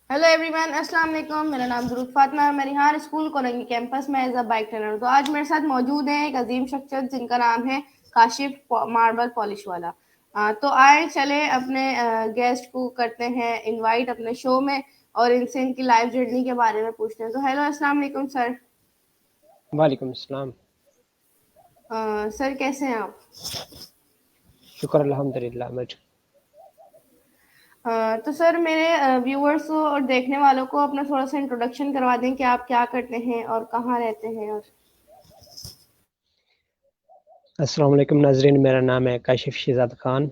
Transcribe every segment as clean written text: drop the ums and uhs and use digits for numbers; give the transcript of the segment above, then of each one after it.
Hello everyone, अस्सलाम वालेकुम। मेरा नाम दुरूद फातिमा है। मैं रिहान स्कूल कोरंगी कैंपस में एज अ बाइक ट्रेनर। तो आज मेरे साथ मौजूद है एक अजीम शख्सियत जिनका नाम है काशिफ मार्बल पॉलिश वाला। तो आए चले अपने गेस्ट को करते हैं इनवाइट अपने शो में और इनसे इनकी लाइफ जर्नी के बारे में पूछते हैं। तो हेलो, अस्सलाम वालेकुम सर। वालेकुम सलाम। सर कैसे हैं आप? शुक्र अल्हम्दुलिल्लाह मैं तो सर मेरे व्यूअर्स और देखने वालों को अपना थोड़ा सा इंट्रोडक्शन करवा दें कि आप क्या करते हैं और कहाँ रहते हैं। और अस्सलाम वालेकुम नाजरीन, मेरा नाम है काशिफ शिजात खान।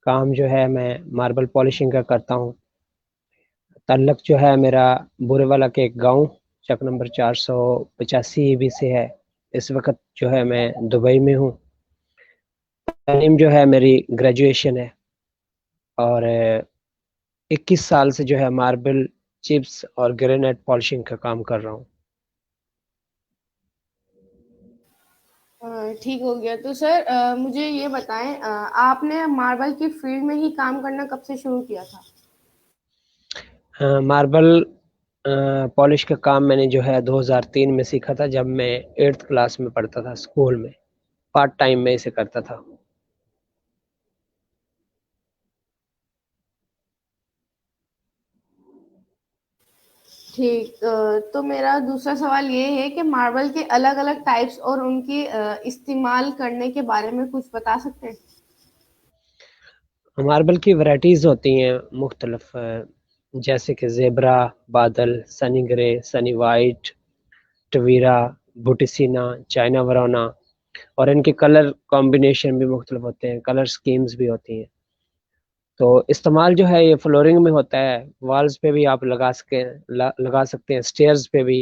काम जो है मैं मार्बल पॉलिशिंग का करता हूँ। ताल्लुक जो है मेरा बुरेवाला के एक गांव चक नंबर 485 ईबी से है। इस वक्त जो है मैं दुबई में हूँ। तालीम जो है मेरी ग्रेजुएशन है और 21 साल से जो है मार्बल चिप्स और ग्रेनाइट पॉलिशिंग का काम कर रहा हूँ। ठीक हो गया। तो सर मुझे ये बताएं, आपने मार्बल की फील्ड में ही काम करना कब से शुरू किया था? मार्बल पॉलिश का काम मैंने जो है 2003 में सीखा था, जब मैं 8th क्लास में पढ़ता था स्कूल में। पार्ट टाइम में इसे करता था। ठीक। तो मेरा दूसरा सवाल ये है कि मार्बल के अलग अलग टाइप्स और उनकी इस्तेमाल करने के बारे में कुछ बता सकते हैं? मार्बल की वैरायटीज होती हैं मुख्तलिफ, जैसे कि जेबरा, बादल, सनी ग्रे, सनी वाइट, टवीरा, बुटिसिना, चाइना वरोना। और इनके कलर कॉम्बिनेशन भी मुख्तलिफ होते हैं, कलर स्कीम्स भी होती हैं। तो इस्तेमाल जो है ये फ्लोरिंग में होता है। वॉल्स पे भी आप लगा सकते हैं, स्टेयर्स पे भी,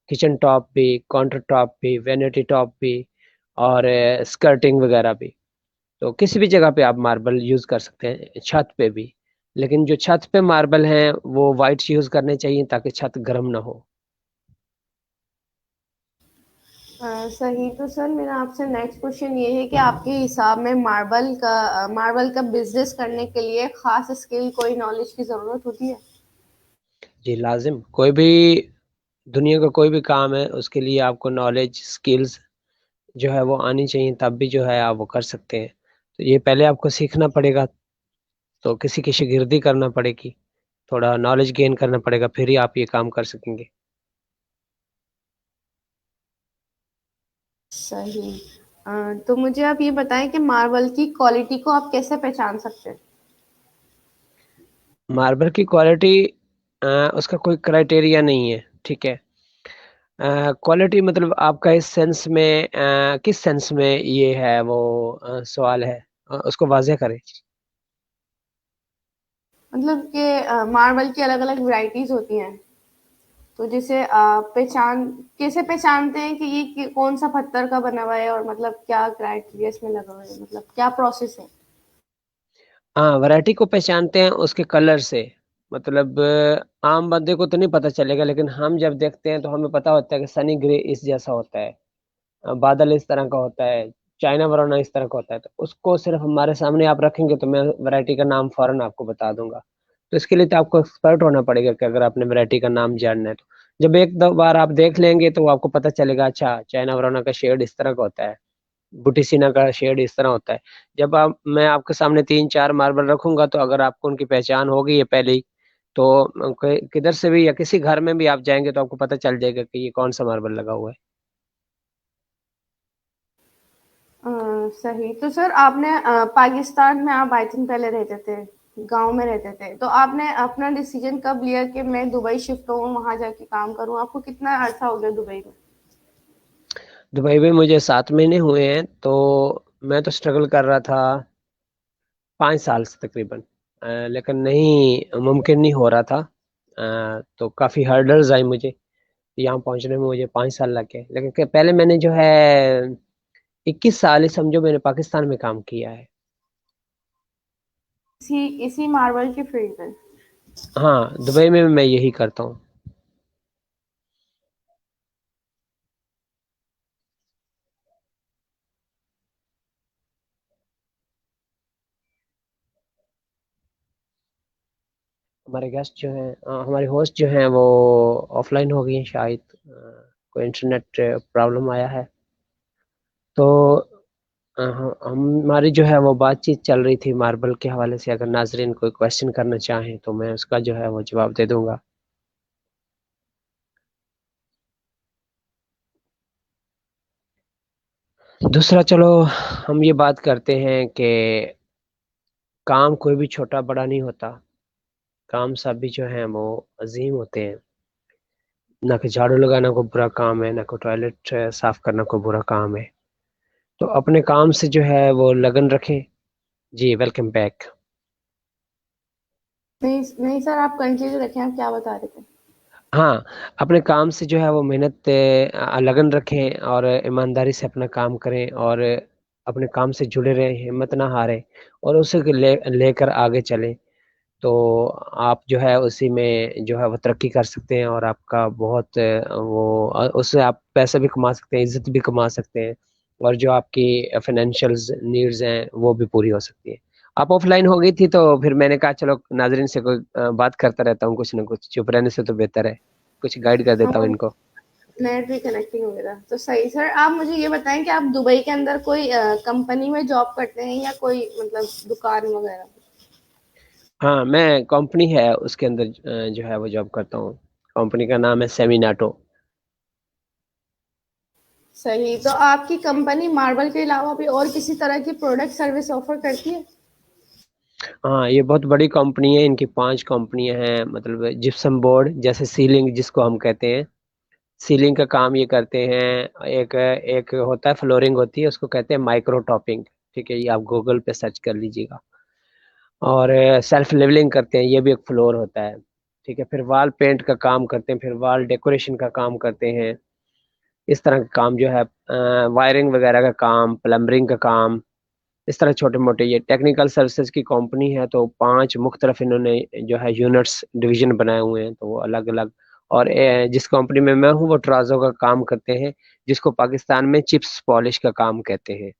किचन टॉप भी, काउंटर टॉप भी, वेनिटी टॉप भी, और स्कर्टिंग वगैरह भी। तो किसी भी जगह पे आप मार्बल यूज कर सकते हैं, छत पे भी। लेकिन जो छत पे मार्बल हैं वो वाइट यूज करने चाहिए ताकि छत गर्म ना हो। सही। तो सर मेरा आपसे नेक्स्ट क्वेश्चन ये है कि आपके हिसाब में मार्बल का बिजनेस करने के लिए खास स्किल, कोई नॉलेज की जरूरत होती है? जी लाजिम, कोई भी दुनिया का कोई भी काम है उसके लिए आपको नॉलेज, स्किल्स जो है वो आनी चाहिए, तब भी जो है आप वो कर सकते हैं। तो ये पहले आपको सीखना पड़ेगा, तो किसी की शागिर्दी करना पड़ेगी, थोड़ा नॉलेज गेन करना पड़ेगा, फिर ही आप ये काम कर सकेंगे। सही। तो मुझे आप ये बताएं कि मार्बल की क्वालिटी को आप कैसे पहचान सकते हैं? मार्बल की क्वालिटी, उसका कोई क्राइटेरिया नहीं है, ठीक है। क्वालिटी मतलब आपका इस सेंस में, किस सेंस में ये है वो सवाल है, उसको वाज़ेह करें। मतलब कि मार्बल की अलग अलग वैरायटीज होती हैं, तो जिसे पहचान कैसे पहचानते हैं कि ये कौन सा पत्थर का बना हुआ है और मतलब क्या क्राइटेरिया इसमें लगा हुआ है, मतलब क्या प्रोसेस है? हाँ, वैरायटी को पहचानते हैं उसके कलर से। मतलब आम बंदे को तो नहीं पता चलेगा, लेकिन हम जब देखते हैं तो हमें पता होता है कि सनी ग्रे इस जैसा होता है, बादल इस तरह का होता है, चाइना वरोना इस तरह का होता है। तो उसको सिर्फ हमारे सामने आप रखेंगे तो मैं वैरायटी का नाम फौरन आपको बता दूंगा। तो इसके लिए तो आपको एक्सपर्ट होना पड़ेगा कि अगर आपने वैरायटी का नाम जानना है तो जब एक दो बार आप देख लेंगे तो आपको पता चलेगा, अच्छा चाइना वरोना का शेड इस तरह का होता है, बुटीसिना का शेड इस तरह होता है। जब आप मैं आपके सामने तीन चार मार्बल रखूंगा तो अगर आपको उनकी पहचान होगी ये पहले ही, तो किधर से भी या किसी घर में भी आप जाएंगे तो आपको पता चल जाएगा कि ये कौन सा मार्बल लगा हुआ है। सही। तो सर आपने पाकिस्तान में आप आई थिंक पहले रहते थे, गांव में रहते थे, तो आपने अपना डिसीजन कब लिया कि मैं दुबई शिफ्ट हूँ, वहां जाके काम करूँ? आपको कितना अर्सा हो गया दुबई में? दुबई में मुझे 7 महीने हुए हैं, तो मैं तो स्ट्रगल कर रहा था 5 साल से तकरीबन। लेकिन नहीं, मुमकिन नहीं हो रहा था। तो काफ़ी हर्डल्स आई मुझे, यहाँ पहुँचने में मुझे 5 साल लग गए। लेकिन पहले मैंने जो है 21 साल ही समझो मैंने पाकिस्तान में काम किया है। इसी इसी मार्बल की फील्ड में? हाँ, दुबई में मैं यही करता हूँ। हमारे गेस्ट जो हैं, हमारे होस्ट जो हैं वो ऑफलाइन हो गई हैं शायद, कोई इंटरनेट प्रॉब्लम आया है। तो हमारी जो है वो बातचीत चल रही थी मार्बल के हवाले से। अगर नाजरीन कोई क्वेश्चन करना चाहें तो मैं उसका जो है वो जवाब दे दूंगा। दूसरा, चलो हम ये बात करते हैं कि काम कोई भी छोटा बड़ा नहीं होता। काम सब भी जो हैं वो अजीम होते हैं। ना कि झाड़ू लगाना कोई बुरा काम है, ना कोई टॉयलेट साफ करना कोई बुरा काम है। तो अपने काम से जो है वो लगन रखें। जी, वेलकम बैक। नहीं नहीं सर, आप कंटिन्यू रखें, आप क्या बता रहे थे? हाँ, अपने काम से जो है वो मेहनत, लगन रखें और ईमानदारी से अपना काम करें, और अपने काम से जुड़े रहें, हिम्मत ना हारें, और उसे लेकर आगे चलें। तो आप जो है उसी में जो है वो तरक्की कर सकते हैं, और आपका बहुत उससे आप पैसा भी कमा सकते हैं, इज्जत भी कमा सकते हैं, और जो आपकी फाइनेंशियल नीड्स हैं वो भी पूरी हो सकती है। आप ऑफलाइन हो गई थी तो फिर मैंने कहा चलो नाजरीन से कोई बात करता रहता हूँ, कुछ ना कुछ चुप रहने से तो बेहतर है, कुछ गाइड कर देता हूँ हाँ, इनको। नेट भी कनेक्टिंग वगैरह तो सही। सर आप मुझे ये बताएं कि आप दुबई के अंदर कोई कंपनी में जॉब करते हैं या कोई मतलब दुकान वगैरह? हाँ, मैं कंपनी है उसके अंदर जो है वो जॉब करता हूँ। कंपनी का नाम है सेमिनाटो। सही। तो आपकी कंपनी मार्बल के अलावा भी और किसी तरह की प्रोडक्ट सर्विस ऑफर करती है? हाँ, ये बहुत बड़ी कंपनी है, इनकी 5 कंपनियां हैं। मतलब जिप्सम बोर्ड, जैसे सीलिंग जिसको हम कहते हैं, सीलिंग का काम ये करते हैं। एक एक होता है फ्लोरिंग होती है, उसको कहते हैं माइक्रो टॉपिंग। ठीक है, ये आप गूगल पे सर्च कर लीजिएगा। और सेल्फ लेवलिंग करते हैं, ये भी एक फ्लोर होता है। ठीक है, फिर वॉल पेंट का काम करते हैं, फिर वॉल डेकोरेशन का काम करते हैं। इस तरह का काम जो है, वायरिंग वगैरह का काम, प्लम्बरिंग का काम, इस तरह छोटे मोटे। ये टेक्निकल सर्विसेज की कंपनी है, तो 5 मुख्तलिफ इन्होंने जो है यूनिट्स डिवीजन बनाए हुए हैं, तो वो अलग अलग। और जिस कंपनी में मैं हूँ वो ट्राजो का काम करते हैं, जिसको पाकिस्तान में चिप्स पॉलिश का काम कहते हैं।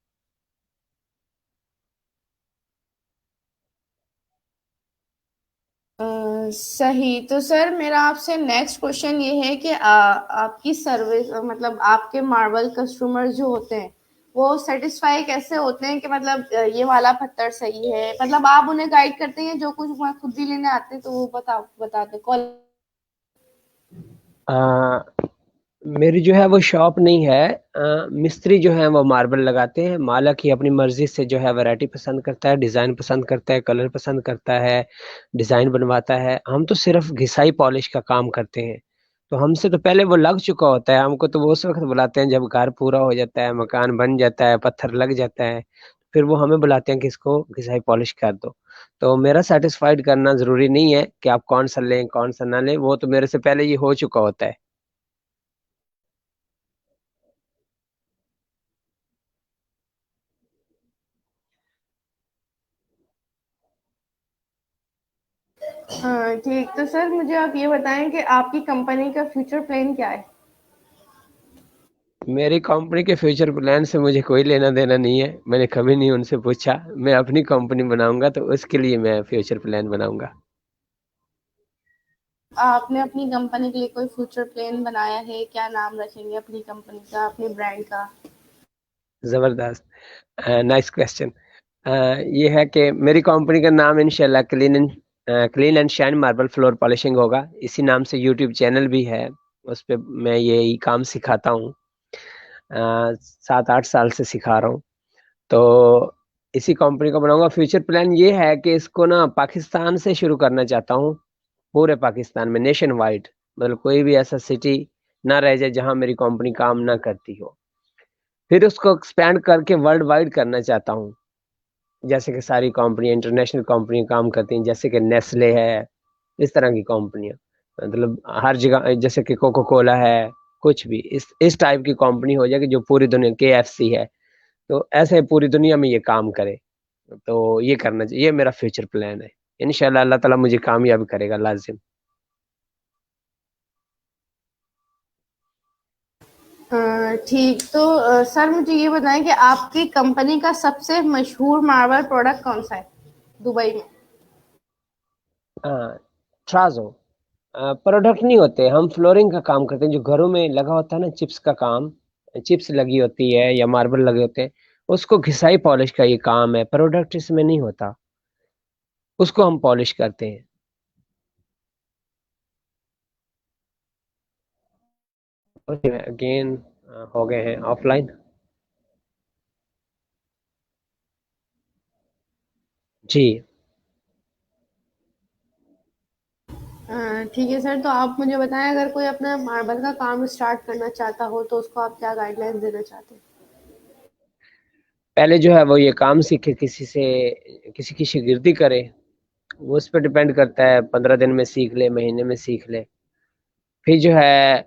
सही। तो सर मेरा आपसे नेक्स्ट क्वेश्चन ये है कि आपकी सर्विस मतलब आपके मार्बल कस्टमर जो होते हैं वो सेटिस्फाई कैसे होते हैं कि मतलब ये वाला पत्थर सही है, मतलब आप उन्हें गाइड करते हैं जो कुछ वहाँ खुद ही लेने आते हैं तो वो बताते कॉल? आ, मेरी जो है वो शॉप नहीं है। मिस्त्री जो है वो मार्बल लगाते हैं। मालिक ही अपनी मर्जी से जो है वैरायटी पसंद करता है, डिजाइन पसंद करता है, कलर पसंद करता है, डिजाइन बनवाता है। हम तो सिर्फ घिसाई पॉलिश का काम करते हैं। तो हमसे तो पहले वो लग चुका होता है, हमको तो वो उस वक्त बुलाते हैं जब घर पूरा हो जाता है, मकान बन जाता है, पत्थर लग जाता है, फिर वो हमें बुलाते हैं कि इसको घिसाई पॉलिश कर दो। तो मेरा सेटिस्फाइड करना जरूरी नहीं है कि आप कौन सा लें कौन सा ना लें, वो तो मेरे से पहले ये हो चुका होता है। हाँ ठीक। तो सर मुझे आप ये बताएं कि आपकी कंपनी का फ्यूचर प्लान क्या है? मेरी कंपनी के फ्यूचर प्लान से मुझे कोई लेना देना नहीं है, मैंने कभी नहीं उनसे पूछा। मैं अपनी कंपनी बनाऊंगा तो उसके लिए मैं फ्यूचर प्लान बनाऊंगा। आपने अपनी कंपनी के लिए कोई फ्यूचर प्लान बनाया है? क्या नाम रखेंगे अपनी कंपनी का, अपने ब्रांड का? जबरदस्त, नाइस क्वेश्चन। ये है कि मेरी कंपनी का नाम इंशाल्लाह clean and shine marble floor polishing होगा। इसी नाम से यूट्यूब चैनल भी है, उस पे मैं यही काम सिखाता हूँ। 7-8 साल से सिखा रहा हूँ। तो इसी कंपनी को बनाऊंगा। फ्यूचर प्लान ये है कि इसको ना पाकिस्तान से शुरू करना चाहता हूँ, पूरे पाकिस्तान में नेशन वाइड। मतलब कोई भी ऐसा सिटी ना रह जाए जहां मेरी कंपनी काम ना करती हो। फिर उसको एक्सपैंड करके वर्ल्ड वाइड करना चाहता हूँ। जैसे कि सारी कंपनी इंटरनेशनल कंपनी काम करती हैं, जैसे कि नेस्ले है, इस तरह की कंपनियां। मतलब हर जगह, जैसे कि कोको कोला है, कुछ भी इस टाइप की कंपनी हो जाए कि जो पूरी दुनिया, KFC है, तो ऐसे पूरी दुनिया में ये काम करे। तो ये करना चाहिए, ये मेरा फ्यूचर प्लान है। इंशाल्लाह अल्लाह ताला मुझे कामयाब करेगा लाजिम। ठीक। तो सर मुझे ये बताएं कि आपकी कंपनी का सबसे मशहूर मार्बल प्रोडक्ट कौन सा है दुबई में? हाँ, ट्राजो प्रोडक्ट नहीं होते, हम फ्लोरिंग का काम करते हैं, जो घरों में लगा होता है ना चिप्स का काम, चिप्स लगी होती है या मार्बल लगे होते हैं, उसको घिसाई पॉलिश का ये काम है, प्रोडक्ट इसमें नहीं होता, उसको हम पॉलिश करते हैं। अगेन हो गए हैं ऑफलाइन। जी। ठीक है सर, तो आप मुझे बताएं, अगर कोई अपना मार्बल का काम स्टार्ट करना चाहता हो तो उसको आप क्या गाइडलाइंस देना चाहते हैं? पहले जो है वो ये काम सीखे, किसी से, किसी की शागिर्दी करे, वो उस पर डिपेंड करता है, 15 दिन में सीख ले, महीने में सीख ले। फिर जो है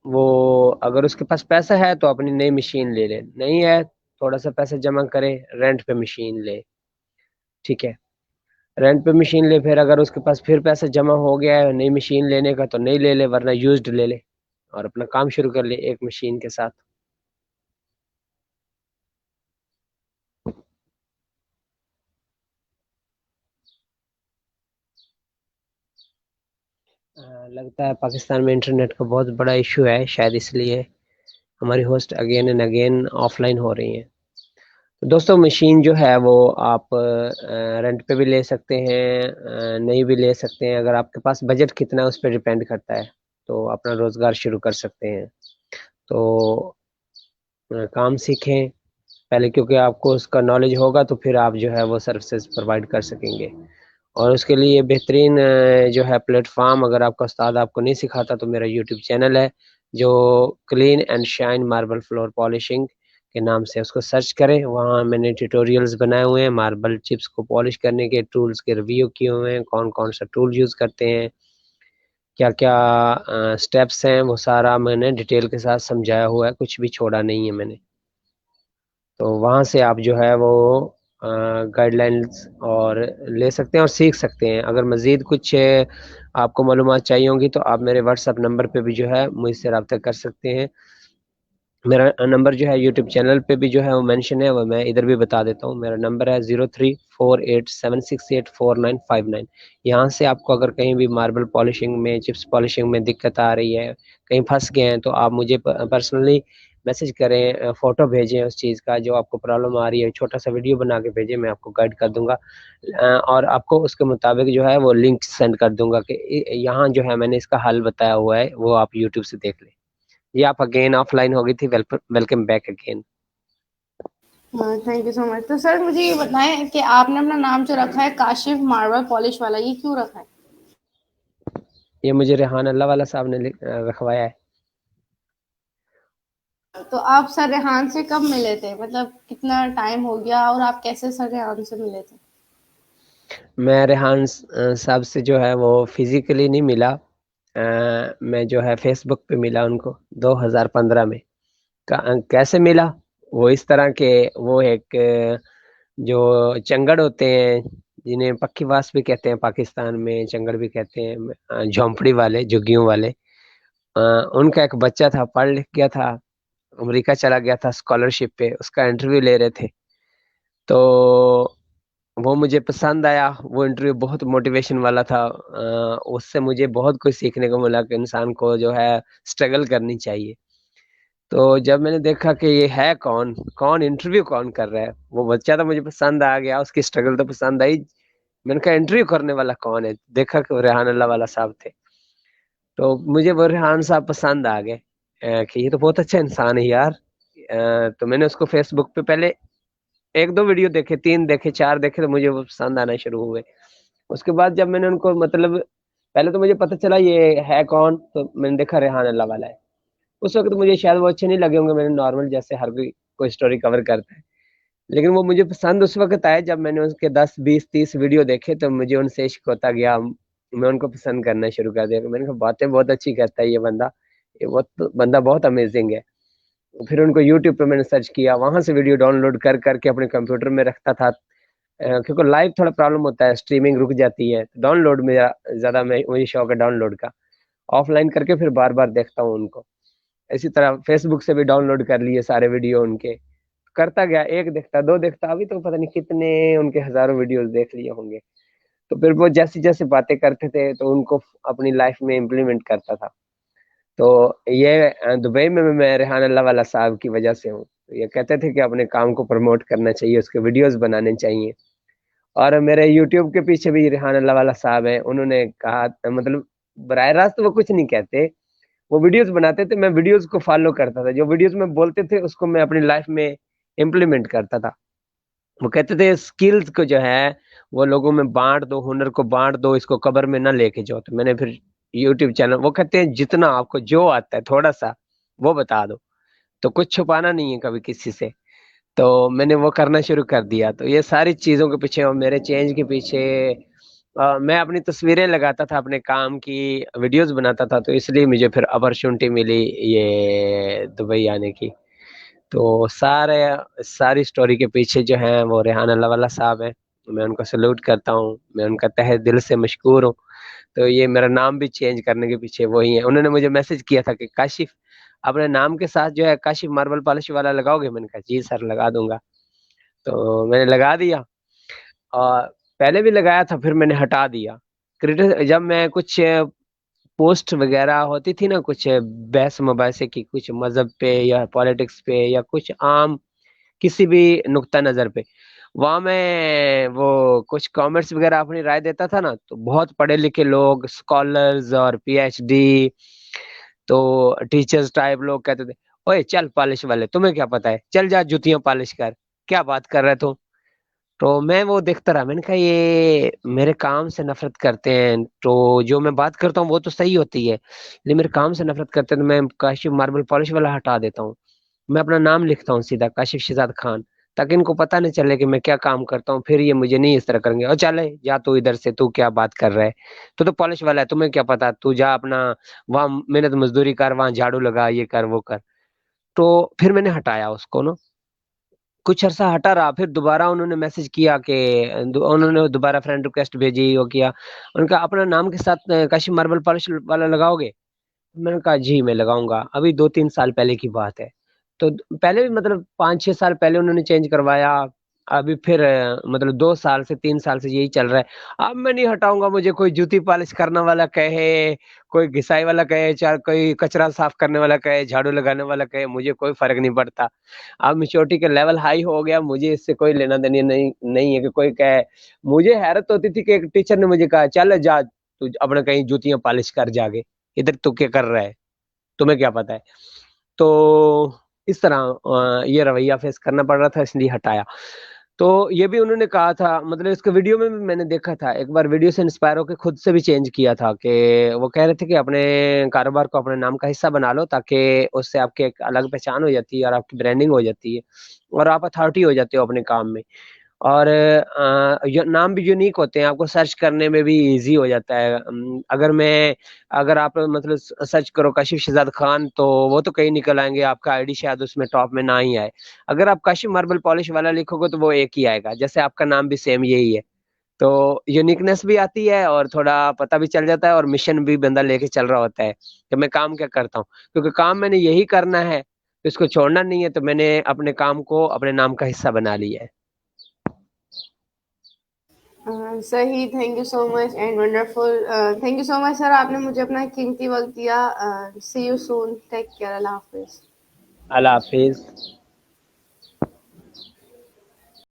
वो, अगर उसके पास पैसा है तो अपनी नई मशीन ले ले, नहीं है थोड़ा सा पैसा जमा करे, रेंट पे मशीन ले। ठीक है, रेंट पे मशीन ले, फिर अगर उसके पास फिर पैसा जमा हो गया है नई मशीन लेने का तो नई ले ले, वरना यूज्ड ले ले और अपना काम शुरू कर ले एक मशीन के साथ। लगता है पाकिस्तान में इंटरनेट का बहुत बड़ा इशू है, शायद इसलिए हमारी host again and again offline हो रही हैं। तो दोस्तों मशीन जो है वो आप रेंट पे भी ले सकते हैं, नहीं भी ले सकते हैं, अगर आपके पास बजट कितना है उस पर डिपेंड करता है। तो अपना रोजगार शुरू कर सकते हैं। तो काम सीखें पहले, क्योंकि आपको उसका नॉलेज होगा तो फिर आप जो है वो सर्विसेज प्रोवाइड कर सकेंगे। और उसके लिए बेहतरीन जो है प्लेटफॉर्म, अगर आपका उस्ताद आपको नहीं सिखाता तो मेरा यूट्यूब चैनल है, जो clean and shine marble floor polishing के नाम से, उसको सर्च करें। वहाँ मैंने ट्यूटोरियल्स बनाए हुए हैं, मार्बल चिप्स को पॉलिश करने के टूल्स के रिव्यू किए हुए हैं, कौन कौन सा टूल यूज़ करते हैं, क्या क्या स्टेप्स हैं, वो सारा मैंने डिटेल के साथ समझाया हुआ है, कुछ भी छोड़ा नहीं है मैंने। तो वहाँ से आप जो है वो गाइडलाइंस और ले सकते हैं और सीख सकते हैं। अगर मज़ीद कुछ आपको मालूमात चाहिए होंगी तो आप मेरे व्हाट्सएप नंबर पे भी जो है मुझसे रब्ता कर सकते हैं। मेरा नंबर जो है यूट्यूब चैनल पे भी जो है वो मेंशन है, वो मैं इधर भी बता देता हूँ। मेरा नंबर है 0348768495। यहाँ से आपको अगर कहीं भी मार्बल पॉलिशिंग में, चिप्स पॉलिशिंग में दिक्कत आ रही है, कहीं फंस गए हैं, तो आप मुझे पर्सनली मैसेज करें, फोटो भेजें उस चीज़ का जो आपको प्रॉब्लम आ रही है, छोटा सा वीडियो बना के भेजें, मैं आपको गाइड कर दूंगा। और आपको उसके मुताबिक जो है वो लिंक सेंड कर दूंगा कि यहाँ जो है मैंने इसका हल बताया हुआ है, वो आप यूट्यूब से देख लें। ये आप अगेन ऑफलाइन हो गई थी, वेलकम बैक अगेन। हाँ, थैंक यू सो मच। तो सर मुझे ये बताएं कि आपने अपना नाम जो रखा है काशिफ मार्बल पॉलिश वाला, ये क्यों रखा है? ये मुझे रेहान अल्लाह वाला साहब ने रखवाया है। तो आप सर रेहान से कब मिले थे, मतलब कितना टाइम हो गया, और आप कैसे सर रेहान से मिले थे? मैं रेहान साहब से जो है वो फिजिकली नहीं मिला, मैं जो है फेसबुक पे मिला उनको 2015 में। कैसे मिला? वो इस तरह के, वो एक जो चंगड़ होते हैं, जिन्हें पक्कीवास भी कहते हैं, पाकिस्तान में चंगड़ भी कहते हैं, झोंपड़ी वाले, झुग्गियों वाले, अ, उनका एक बच्चा था, पढ़ लिख गया था, अमेरिका चला गया था स्कॉलरशिप पे, उसका इंटरव्यू ले रहे थे। तो वो मुझे पसंद आया, वो इंटरव्यू बहुत मोटिवेशन वाला था, उससे मुझे बहुत कुछ सीखने को मिला कि इंसान को जो है स्ट्रगल करनी चाहिए। तो जब मैंने देखा कि ये है कौन, कौन इंटरव्यू कौन कर रहा है, वो बच्चा तो मुझे पसंद आ गया, उसकी स्ट्रगल तो पसंद आई। मैंने कहा इंटरव्यू करने वाला कौन है, देखा कि वो रेहान अल्लाह वाला साहब थे। तो मुझे वो रेहान साहब पसंद आ गए, कि ये तो बहुत अच्छा इंसान है यार। तो मैंने उसको फेसबुक पे पहले एक दो वीडियो देखे, तीन देखे, चार देखे, तो मुझे वो पसंद आना शुरू हुए। उसके बाद जब मैंने उनको, मतलब पहले तो मुझे पता चला ये है कौन, तो मैंने देखा रेहान अल्लाह वाला है। उस वक्त मुझे शायद वो अच्छे नहीं लगे होंगे, मैंने नॉर्मल जैसे हर कोई स्टोरी कवर करता है। लेकिन वो मुझे पसंद उस वक्त आए जब मैंने उसके 10 20 30 वीडियो देखे, तो मुझे उनसे इश्क होता गया, मैं उनको पसंद करना शुरू कर दिया। मैंने कहा बातें बहुत अच्छी करता है ये बंदा, ये बहुत बंदा बहुत अमेजिंग है। फिर उनको यूट्यूब पे मैंने सर्च किया, वहां से वीडियो डाउनलोड कर करके अपने कंप्यूटर में रखता था, क्योंकि लाइव थोड़ा प्रॉब्लम होता है, स्ट्रीमिंग रुक जाती है, डाउनलोड मेरा ज्यादा, मैं मुझे शौक है डाउनलोड का, ऑफलाइन करके फिर बार बार देखता हूँ उनको। इसी तरह फेसबुक से भी डाउनलोड कर लिए सारे वीडियो उनके, करता गया, एक देखता, दो देखता, अभी तो पता नहीं कितने उनके हजारों वीडियोस देख लिए होंगे। तो फिर वो जैसी जैसी बातें करते थे तो उनको अपनी लाइफ में इम्प्लीमेंट करता था। तो ये दुबई में मैं रेहान अल्लाह वाला साहब की वजह से हूँ। तो ये कहते थे कि अपने काम को प्रमोट करना चाहिए, उसके वीडियोस बनाने चाहिए। और मेरे यूट्यूब के पीछे भी रेहान अल्लाह वाला साहब है, उन्होंने कहा, मतलब बराह रास्त वो कुछ नहीं कहते, वो वीडियोस बनाते थे, मैं वीडियोस को फॉलो करता था, जो वीडियोस में बोलते थे उसको मैं अपनी लाइफ में इम्प्लीमेंट करता था। वो कहते थे स्किल्स को जो है वो लोगों में बांट दो, हुनर को बांट दो, इसको कब्र में ना लेके जाओ। तो मैंने फिर यूट्यूब चैनल, वो कहते हैं जितना आपको जो आता है थोड़ा सा वो बता दो, तो कुछ छुपाना नहीं है कभी किसी से। तो मैंने वो करना शुरू कर दिया। तो ये सारी चीजों के पीछे और मेरे चेंज के पीछे मैं अपनी तस्वीरें लगाता था, अपने काम की वीडियोस बनाता था, तो इसलिए मुझे फिर अपॉर्चुनिटी मिली ये दुबई आने की। तो सारी स्टोरी के पीछे जो है वो रेहान अल्लाह वाला साहब है। मैं उनको सल्यूट करता हूँ, मैं उनका तहे दिल से मशकूर हूँ। तो ये मेरा नाम भी चेंज करने के पीछे वही है। उन्होंने मुझे मैसेज किया था कि काशिफ अपने नाम के साथ जो है काशिफ मार्बल पॉलिश वाला लगाओगे? मैंने कहा जी सर लगा दूंगा। तो मैंने लगा दिया, और पहले भी लगाया था, फिर मैंने हटा दिया। क्रिटिक जब मैं कुछ पोस्ट वगैरह होती थी ना, कुछ बहस मुबासे की, कुछ मजहब पे या पॉलिटिक्स पे या कुछ आम किसी भी नुक्ता नजर पे, वहां मैं वो कुछ कमेंट्स वगैरह अपनी राय देता था ना, तो बहुत पढ़े लिखे लोग, स्कॉलर्स और पीएचडी, तो टीचर्स टाइप लोग कहते थे, ओए चल पॉलिश वाले, तुम्हें क्या पता है, चल जा जूतियां पॉलिश कर, क्या बात कर रहे तुम। तो मैं वो देखता रहा, मैंने कहा ये मेरे काम से नफरत करते हैं, तो जो मैं बात करता हूँ वो तो सही होती है, लेकिन मेरे काम से नफरत करते हैं, तो मैं काशिफ मार्बल पॉलिश वाला हटा देता हूँ। मैं अपना नाम लिखता हूँ सीधा काशिफ शहजाद खान, ताकि इनको पता नहीं चले कि मैं क्या काम करता हूँ, फिर ये मुझे नहीं इस तरह करेंगे, और चले जा तू इधर से, तू क्या बात कर रहा है, तू तो पॉलिश वाला है, तुम्हें क्या पता, तू जा अपना वहाँ मेहनत मजदूरी कर, वहां झाड़ू लगा, ये कर वो कर। तो फिर मैंने हटाया उसको ना, कुछ अरसा हटा रहा, फिर दोबारा उन्होंने मैसेज किया कि उन्होंने दोबारा फ्रेंड रिक्वेस्ट भेजी, वो किया, उनका अपना नाम के साथ काशिफ मार्बल पॉलिश वाला लगाओगे? मैंने कहा जी मैं लगाऊंगा। अभी 2-3 साल पहले की बात है। तो पहले भी मतलब 5-6 साल पहले उन्होंने चेंज करवाया। अभी फिर मतलब 2 साल से 3 साल से यही चल रहा है। अब मैं नहीं हटाऊंगा, मुझे कोई जूती पॉलिश करने वाला कहे, कोई घिसाई वाला कहे, चाहे कोई कचरा साफ करने वाला कहे, झाड़ू लगाने वाला कहे, मुझे कोई फर्क नहीं पड़ता। अब मेच्योरिटी का लेवल हाई हो गया, मुझे इससे कोई लेना देना नहीं है कि कोई कहे। मुझे हैरत होती थी कि एक टीचर ने मुझे कहा चल जा तू अपने कहीं जूतियां पॉलिश कर जाके, इधर तू क्या कर रहा है, तुम्हें क्या पता है। तो इस तरह ये रवैया फेस करना पड़ रहा था, इसलिए हटाया। तो ये भी उन्होंने कहा था, मतलब इसके वीडियो में भी मैंने देखा था, एक बार वीडियो से इंस्पायर होकर खुद से भी चेंज किया था, कि वो कह रहे थे कि अपने कारोबार को अपने नाम का हिस्सा बना लो, ताकि उससे आपकी एक अलग पहचान हो जाती है और आपकी ब्रांडिंग हो जाती है, और आप अथॉरिटी हो जाते हो अपने काम में। और नाम भी यूनिक होते हैं, आपको सर्च करने में भी इजी हो जाता है। अगर आप मतलब सर्च करो काशिफ शहजाद खान, तो वो तो कहीं निकल आएंगे, आपका आईडी शायद उसमें टॉप में ना ही आए। अगर आप काशिफ मार्बल पॉलिश वाला लिखोगे तो वो एक ही आएगा, जैसे आपका नाम भी सेम यही है। तो यूनिकनेस भी आती है और थोड़ा पता भी चल जाता है, और मिशन भी बंदा लेके चल रहा होता है कि मैं काम क्या करता हूँ, क्योंकि काम मैंने यही करना है, तो इसको छोड़ना नहीं है, तो मैंने अपने काम को अपने नाम का हिस्सा बना लिया है। सही, thank you so much and wonderful. Thank you so much sir, आपने मुझे अपना कीमती वक्त दिया। See you soon, take care, अल्लाह हाफिज। अल्लाह हाफिज।